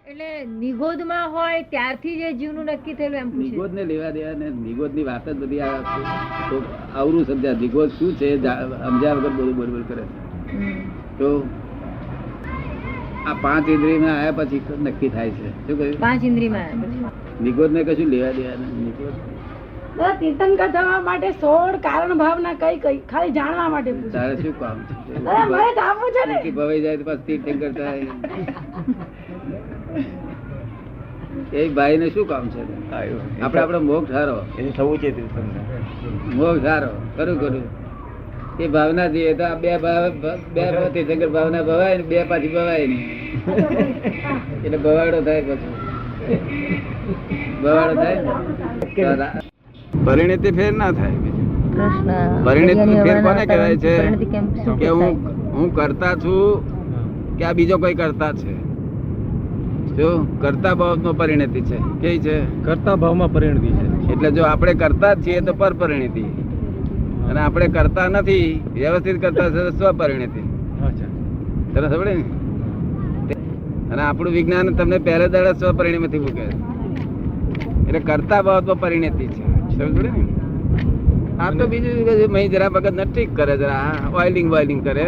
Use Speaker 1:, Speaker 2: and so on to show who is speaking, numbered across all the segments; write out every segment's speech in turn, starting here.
Speaker 1: એટલે નિગોદમાં હોય ત્યારથી જે જીવનું નક્કી થયેલું એમ પૂછે.
Speaker 2: નિગોદ ને લેવા દેવા ને નિગોદ ની વાત જ બધી અવરું સમજ્યા. નિગોદ શું છે સમજ્યા વગર બધું બોલ કરે તો આ પાંચ ઇન્દ્રિયમાં આવ્યા પછી નક્કી થાય છે. શું કહ્યું?
Speaker 1: પાંચ ઇન્દ્રિયમાં
Speaker 2: નિગોદ ને કશું લેવા દેવા નહીં. નિગોદ
Speaker 3: તીર્થંકર થવા માટે 16 કારણ ભાવના કઈ કઈ ખાલી જાણવા માટે પૂછ્યું.
Speaker 2: તારે શું કામ
Speaker 3: મને જાણવું છે ને.
Speaker 2: છે? ભવાઈ જાય તો પાછું તીર્થંકર થાય. એ ભાઈ ને શું કામ છે? આપડે મોક્ષ હારો, મોક્ષ હારો ખરું ખરું. એ ભાવના જોઈએ તો બે તીર્થંકર ભાવના ભવાય ને બે પાછી ભવાય નહીં. એટલે ભવાડો થાય પછી ભવાડો થાય. પરિણતિ ફેર ના થાય. પરિણતિ ફેર કોને કહેવાય છે? કે હું કરતા છું કે આ બીજો કોઈ કરતા છે. જો કરતા ભાવ નો પરિણતિ છે. કેવી છે?
Speaker 4: કરતા ભાવમાં પરિણતિ છે.
Speaker 2: એટલે જો આપણે કરતા જ છીએ તો પર પરિણતિ, અને આપણે કરતા નથી વ્યવસ્થિત કરતા છે સ્વ પરિણતિ. તને ખબર ને? અને આપણું વિજ્ઞાન તમને પહેલા દાડા સ્વ પરિણતિ મૂકે. એટલે કરતા ભાવ પરિણતિ છે. સમજ ને? આ તો બીજું જરા વખત ને ઠીક કરે, જરા ઓઇલિંગ કરે.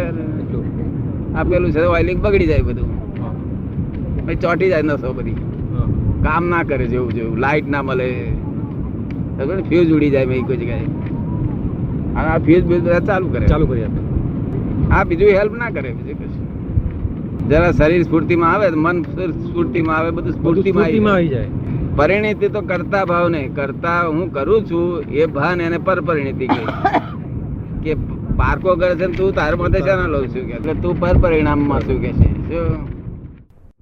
Speaker 2: આ પેલું છે ઓઇલિંગ બગડી જાય બધું, ચોટી જાય નસો બધી, કામ ના કરે. જેવું લાઈટ ના મળે, ફ્યુઝ ઉડી જાય કોઈ જગ્યાએ. અને આ ફ્યુઝ બધા ચાલુ કરી આપે. આ બીજું હેલ્પ ના કરે. બીજું કશું જરા શરીર સ્ફૂર્તિમાં આવે, મન સ્ફૂર્તિમાં આવે, બધું સ્ફૂર્તિમાં આવી જાય. પરિણતિ તો કરતા ભાવ નહીં. કરતા હું કરું છું એ ભાન એને પર પરિણતિ કહે. કે પારકો કરે છે તું તાર માટે શાના લઉં છું કે એટલે તું પર પરિણામમાં શું કે છે? શું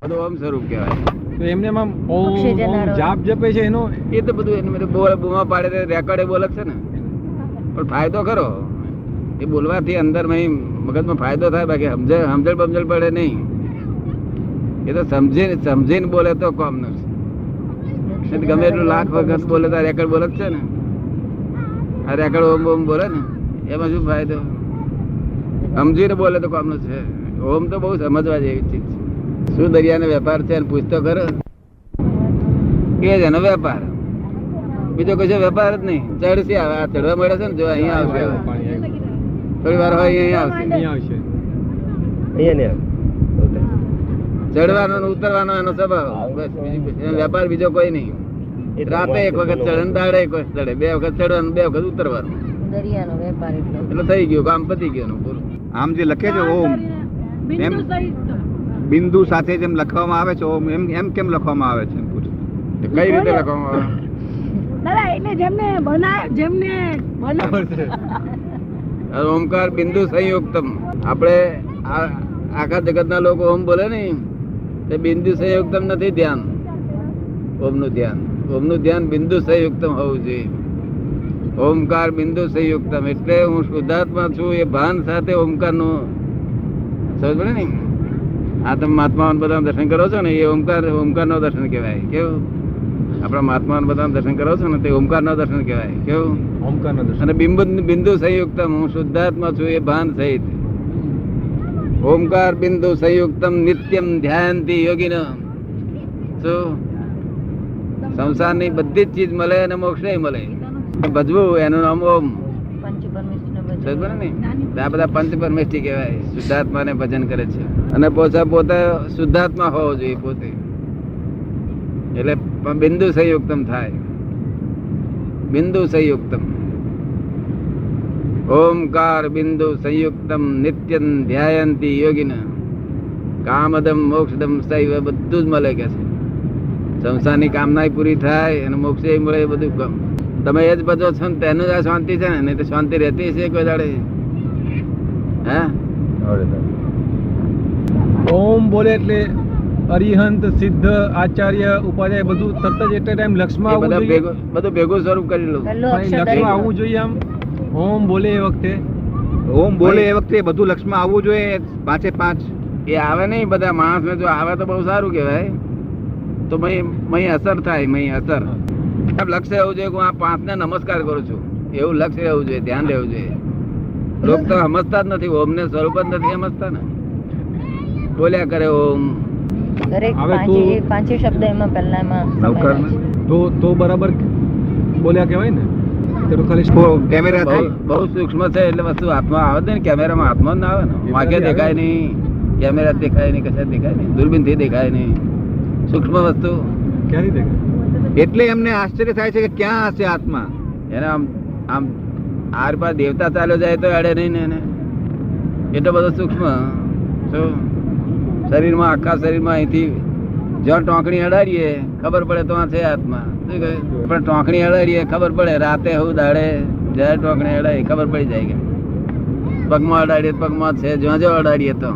Speaker 2: બધું ઓમ સ્વરૂપ કહેવાય.
Speaker 4: તો એમને જાપ જપે છે એનો
Speaker 2: એ તો બધું એને બૂમા પાડે રેકોર્ડ બોલે છે ને. પણ ફાયદો ખરો એ બોલવાથી અંદર મગજમાં ફાયદો થાય. બાકી સમજણ બમજણ પડે નહીં. એ તો સમજીને બોલે તો કોમ નથી. ગમે એટલું લાખ વખત બોલે તો રેકોર્ડ બોલે જ છે ને. આ રેકોર્ડ ઓમ ઓમ બોલે ને એમાં શું ફાયદો? સમજીને બોલે તો કોમ નું છે. ઓમ તો બહુ સમજવા જેવી ચીજ છે. શું દરિયાનો વેપાર છે પૂછતો ખરો? એ જ એનો વેપાર, બીજો કશો વેપાર જ નહીં. ચડશે આવે, આ ચડવા મળે છે ને. જો અહીંયા આવશે, થોડી વાર હોય અહીંયા આવશે. ચડવાનો ઉતરવાનો એનો સ્વભાવ, બસ. બીજું વેપાર બીજો કોઈ નહીં. રાતે એક વખત ચડે, દાડે એક વખત ચડે, 2 વખત ચડવાનું, 2 વખત ઉતરવાનું.
Speaker 1: દરિયાનો વેપાર
Speaker 2: એટલે થઈ ગયું કામ, પતી ગયું પૂરું.
Speaker 5: આમ જે લખે છે ઓમ એમ બિંદુ સાથે જેમ લખવામાં આવે છે ઓમ, એમ કેમ લખવામાં આવે છે?
Speaker 2: કઈ રીતે લખવામાં આવે?
Speaker 3: દાદા એટલે જેમને
Speaker 2: ઓમકાર બિંદુ સંયુક્તમ. આપણે આખા જગત ના લોકો ઓમ બોલે ને તે બિંદુ સંયુક્તમ નથી ધ્યાન. ઓમનું ધ્યાન બિંદુ સંયુક્તમ હોવું જોઈએ. ઓમકાર બિંદુ સંયુક્તમ એટલે હું શુદ્ધાત્મા છું એ ભાન સાથે ઓમકાર નું સમજ પડે ને. આ તમે મહાત્મા બધા દર્શન કરો છો ને, એ ઓમકાર નો દર્શન કહેવાય. કેવું? આપણા મહાત્મા બધા દર્શન કરો છો ને તે ઓમકાર નો દર્શન કહેવાય. કેવું?
Speaker 4: ઓમકાર નો દર્શન.
Speaker 2: અને બિંદુ સંયુક્તમ હું શુદ્ધાત્મા છું એ ભાન સહિત. ઓમકાર બિંદુ સંયુક્તમ નિત્યમ ધ્યાનથી યોગીન. શું સંસારની બધી જ ચીજ મળે અને મોક્ષ મળે. ભજવું એનું નામ ઓમ. આ બધા પંચ પરમેષ્ઠી કહેવાય. શુદ્ધાત્મા ને ભજન કરે છે અને પોતે શુદ્ધાત્મા હોવો જોઈએ પોતે. એટલે બિંદુ સંયુક્તમ થાય. બિંદુ સંયુક્તમ ઓમકાર બિંદુ સંયુક્તમ નિત્યમ ધ્યાયંતી યોગિન કામદમ મોક્ષદમ સૈવ. બધું જ મળે કે છે. સંસારની કામના પૂરી થાય અને મોક્ષ મળે. બધું કામ તમે એ જ બધો છો ને તેનું જ આ શાંતિ છે ને. નહીં તો શાંતિ રહેતી છે કોઈ દાડે? હા,
Speaker 4: ઓમ બોલે એટલે અરિહંત સિદ્ધ આચાર્ય ઉપાધ્યાય બધું તરત જ એટલે ટાઈમ લક્ષમાં
Speaker 2: બધું ભેગું સ્વરૂપ કરી લો.
Speaker 4: લક્ષમાં આવવું જોઈએ. આમ ઓમ બોલે એ વખતે
Speaker 5: બધું લક્ષમાં આવવું જોઈએ. 5
Speaker 2: એ આવે નહીં બધા માણસ ને. જો આવે તો બહુ સારું કહેવાય. તો અસર થાય. અસર લક્ષ્ય રહેવું જોઈએ. હું આ 5 ને નમસ્કાર કરું છું એવું લક્ષ્ય રહેવું જોઈએ. ધ્યાન રહેવું જોઈએ. લોક તો સમજતા જ નથી. ઓમ ને સ્વરૂપ જ નથી સમજતા ને. બોલ્યા કરે ઓમ
Speaker 1: દરેક
Speaker 4: હવે
Speaker 1: પાંચે શબ્દ એમાં પહેલામાં
Speaker 5: નવકાર
Speaker 4: તો બરાબર બોલ્યા કહેવાય ને તે તો ખાલી
Speaker 5: કેમેરા થાય
Speaker 2: બહુ સૂક્ષ્મ છે એટલે વસ્તુ હાથમાં આવે જ ને, કેમેરામાં હાથમાં જ ના આવે ને. વાંકે દેખાય નહીં, કેમેરા દેખાય નહીં, કશા દેખાય નહીં, દૂરબીન થી દેખાય નહીં. સૂક્ષ્મ વસ્તુ
Speaker 4: ક્યાંથી દેખાય?
Speaker 5: એટલે એમને આશ્ચર્ય થાય છે કે ક્યાં હશે આત્મા.
Speaker 2: એને આમ આમ આર પાર દેવતા ચાલ્યો જાય તો અડે નહીં ને એને. એટલો બધો સૂક્ષ્મ. શું શરીરમાં, આખા શરીરમાં અહીંથી જ્યાં ટોંકણી અડાડીએ ખબર પડે તો આ છે આત્મા. શું કહ્યું? પણ ટોંકણી અડાડીએ ખબર પડે, રાતે હું દાડે જયારે ટોંકણી અડાડીએ ખબર પડી જાય કે પગમાં અડાડીએ પગમાં છે, જ્યાં જ્યાં અડાડીએ તો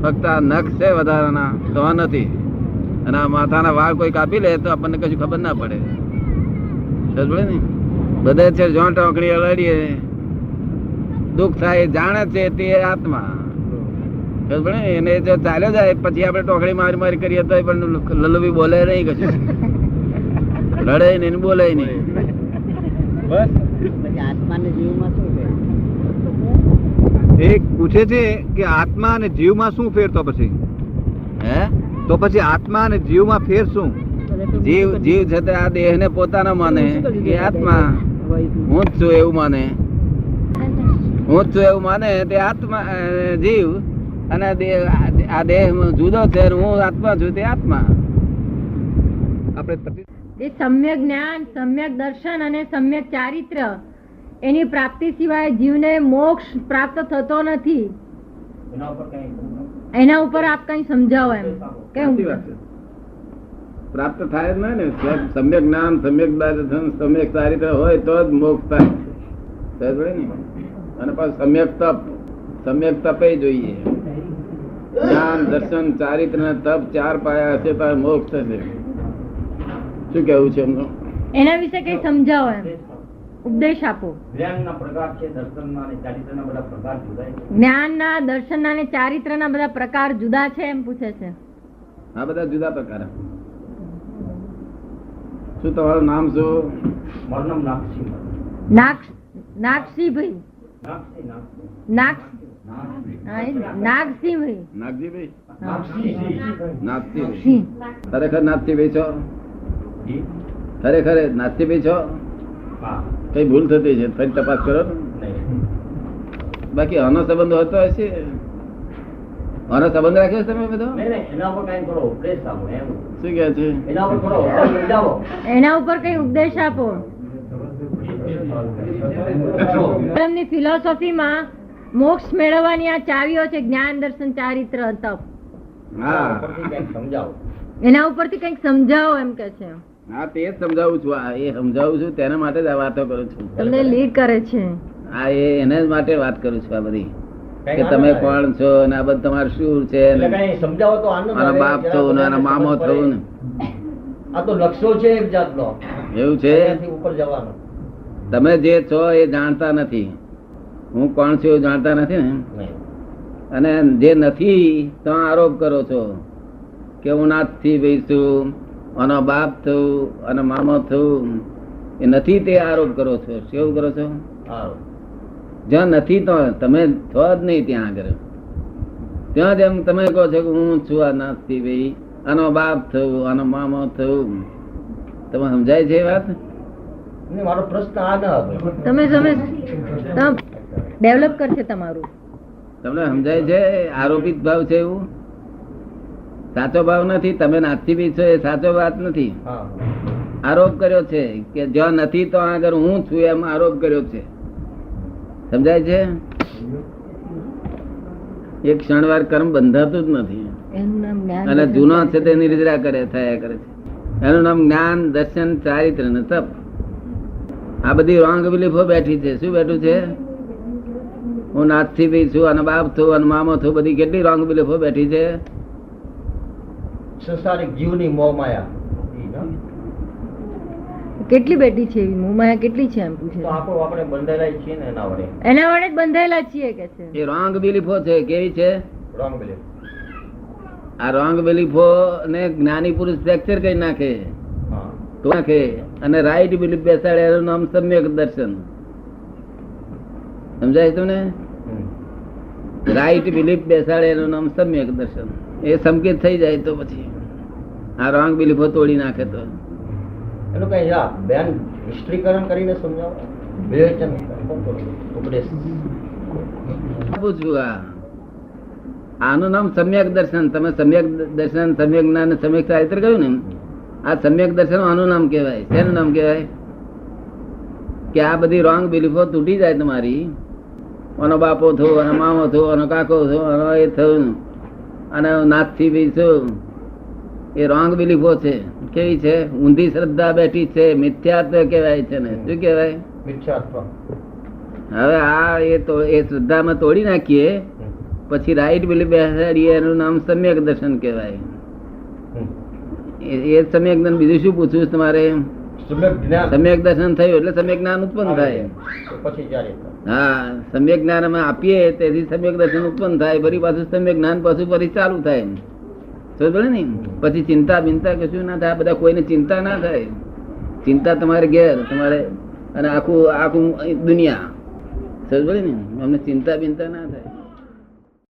Speaker 2: ફક્ત આ નખ છે વધારાના તો આ નથી. અને આ માથાના વાળ કોઈ કાપી લે તો આપણને કશું ખબર ના પડે. સમજ પડે ને? બધે છે જ્યાં ટોંકણી અડાડીએ દુઃખ થાય જાણે છે તે આત્મા. સમજ પડે ને? એને જો ચાલ્યો જાય પછી આપણે ટોકડી મારી મારી કરીએ તો પણ લલ્લુભી બોલે નહીં, કશું લડે નહીં, બોલે નહીં.
Speaker 4: બસ
Speaker 5: એક પૂછે છે કે આત્મા અને જીવમાં શું ફેર? તો પછી આત્મા અને જીવમાં ફેર શું?
Speaker 2: જીવ છે તે આ દેહ ને પોતાનો માને એ આત્મા. હું જ છું એવું માને, હું જ છું એવું માને તે આત્મા જીવ. અને આ દેહ જુદો છે, હું આત્મા છું તે આત્મા.
Speaker 5: આપણે
Speaker 1: એ સમ્યક જ્ઞાન, સમ્યક દર્શન અને સમ્યક ચારિત્ર એની પ્રાપ્તિ સિવાય જીવને મોક્ષ પ્રાપ્ત થતો નથી. એના ઉપર આપ કઈ સમજાવો એમ.
Speaker 2: સાચી વાત છે. પ્રાપ્ત થાય જ નહીં ને. સમ્યક જ્ઞાન, સમ્યક દર્શન, સમ્યક ચારિત્ર હોય તો જ મોક્ષ થાય. સમજ પડે ને? અને પાછું સમ્યક તપે જોઈએ. જ્ઞાન, દર્શન, ચારિત્ર અને તપ ચાર પાયા હશે તો મોક્ષ થશે. શું કેવું છે એમનું?
Speaker 1: એના વિશે કઈ સમજાવો એમ, ઉપદેશ આપો.
Speaker 6: જ્ઞાનના પ્રકાર છે, દર્શનના અને ચારિત્રના બધા પ્રકાર જુદા છે.
Speaker 1: જ્ઞાનના, દર્શનના અને ચારિત્રના બધા પ્રકાર જુદા છે એમ પૂછે છે.
Speaker 2: આ બધા જુદા પ્રકાર. શું તમારું નામ શું?
Speaker 6: મારું નામ નાગસિંહ.
Speaker 1: નાગસિંહભાઈ. નાગસિંહભાઈ.
Speaker 2: નાગજીભાઈ?
Speaker 6: નાગસિંહ.
Speaker 2: નાગજીભાઈ. ખરેખર નાગજીભાઈ છો? ખરેખર નાગજીભાઈ છો?
Speaker 6: હા.
Speaker 2: કઈ ભૂલ થતી છે ફરી તપાસ કરો. બાકી આનો સંબંધ હોતો હશે. આનો સંબંધ રાખ્યો છે તમે બધો?
Speaker 6: એના ઉપર કઈ કરો ઉપદેશ આપો એમ.
Speaker 2: શું કહે છે?
Speaker 6: એના ઉપર કરો સમજાવો.
Speaker 1: એના ઉપર કઈ ઉપદેશ આપો. એમની ફિલોસોફીમાં મોક્ષ મેળવવાની આ ચાવીઓ છે, જ્ઞાન, દર્શન, ચારિત્ર, તપ.
Speaker 2: હા,
Speaker 6: સમજાવો.
Speaker 1: એના ઉપરથી કઈક સમજાવો એમ કે છે.
Speaker 2: હા તે જ સમજાવું છું. એ સમજાવું છું તેના માટે જ આ વાતો કરું છું.
Speaker 1: તમને લીડ કરે છે.
Speaker 2: હા, એને જ માટે વાત કરું છું આ બધી, કે તમે કોણ છો ને આ બધું તમારું શું છે ને
Speaker 6: સમજાવો તો આનંદ
Speaker 2: આના બાપ થવું ને આના મામો થવું ને
Speaker 6: આ તો લક્ષો છે એક જાતનો.
Speaker 2: એવું છે.
Speaker 6: ઉપર જવાનો
Speaker 2: તમે જે છો એ જાણતા નથી. હું કોણ છું એવું જાણતા નથી ને. અને જે નથી તો આરોપ કરો છો કે હું નાથથી ભાઈ છું, આનો બાપ થયું અને મામો થયું. એ નથી તે આરોપ કરો છો. કેવું કરો છો? જ્યાં નથી તો તમે છો જ નહીં ત્યાં આગળ. ત્યાં જેમ તમે કહો છો કે હું છું આ નાથથી ભાઈ, આનો બાપ થયું, આનો મામો થયું. તમે સમજાય છે એ વાત?
Speaker 6: મારો પ્રશ્ન આ ન હતો.
Speaker 1: તમે ડેવલપ કરશે તમારું.
Speaker 2: તમને સમજાય છે? આરોપિત ભાવ છે એવું સાચો ભાવ નથી. તમે નાથથી બી છો એ સાચો વાત નથી. આરોપ કર્યો છે કે જ્યાં નથી તો આગળ હું છું એમ આરોપ કર્યો છે. સમજાય છે? એક ક્ષણવાર કર્મ બંધાતું જ નથી.
Speaker 1: એનું નામ જ્ઞાન.
Speaker 2: અને જૂનો છે તે નિર્જરા થયા કરે છે. એનું નામ જ્ઞાન, દર્શન, ચારિત્ર ને તપ. આ બધી રોંગ બિલીફો બેઠી છે. શું બેઠું છે? હું નાથથી બી છું અને બાપ થયું અને મામો થયું. બધી કેટલી રોંગ બિલીફો બેઠી છે.
Speaker 6: સંસારિક જીવની મોહ માયા
Speaker 1: કેટલી બેઠી છે એવી મોહમાયા કેટલી છે એમ પૂછે.
Speaker 6: તો આપણે બંધાયેલા છીએ ને એના વડે.
Speaker 1: એના વડે જ બંધાયેલા છીએ કે છે.
Speaker 2: એ રોંગ બિલીફો છે. કેવી છે?
Speaker 6: Wrong belief.
Speaker 2: આ રોંગ બિલીફો ને જ્ઞાની પુરુષ ફ્રેક્ચર કરી નાખે તો નાખે અને રાઈટ બિલીફ બેસાડે. એનું નામ સમ્યક દર્શન. સમજાય તમને? રાઈટ બિલીફ બેસાડે એનું નામ સમ્યક દર્શન. એ સંકેત થઈ જાય તો પછી આ રોંગ બિલીફો તોડી નાખે તો
Speaker 6: એનું કઈ બેન વિસ્તરીકરણ કરીને સમજાવો. વિવેચન ઉપદેશ
Speaker 2: પૂછવું આનું નામ સમ્યક દર્શન. તમે સમ્યક દર્શન, સમ્યક જ્ઞાન, સમ્યક ચારિત્ર કહ્યું ને, આ સમ્યક દર્શન આનું નામ કહેવાય. શેનું નામ કહેવાય? કે આ બધી રોંગ બિલીફો તૂટી જાય તમારી. આનો બાપો થયો, આનો મામો થયો, આનો કાકો થયો, આનો એ થયું, અને નાથથી બી છું. એ રોંગ બિલીફો છે. કેવી છે? ઊંધી શ્રદ્ધા બેઠી છે. મિથ્યાત્વ કહેવાય છે ને. શું કહેવાય?
Speaker 6: મિથ્યાત્વ.
Speaker 2: હવે આ એ શ્રદ્ધામાં તોડી નાખીએ પછી રાઈટ બિલીફ બેસાડીએ, એનું નામ સમ્યક દર્શન કહેવાય. એ સમ્યક જ્ઞાન. બીજું શું પૂછવું તમારે? સમ્યક દર્શન થયું એટલે સમ્યક જ્ઞાન ઉત્પન્ન થાય. હા, સમ્યક જ્ઞાન અમે આપીએ તેથી સમ્યક દર્શન ઉત્પન્ન થાય. ફરી પાછું સમ્યક જ્ઞાન પાછું ફરી ચાલુ થાય. સમજ ને? પછી ચિંતા બિંતા કશું ના થાય. બધા કોઈને ચિંતા ના થાય. ચિંતા તમારે ઘેર, તમારે અને આખું દુનિયા. સમજ ને? અમને ચિંતા બિંતા ના થાય.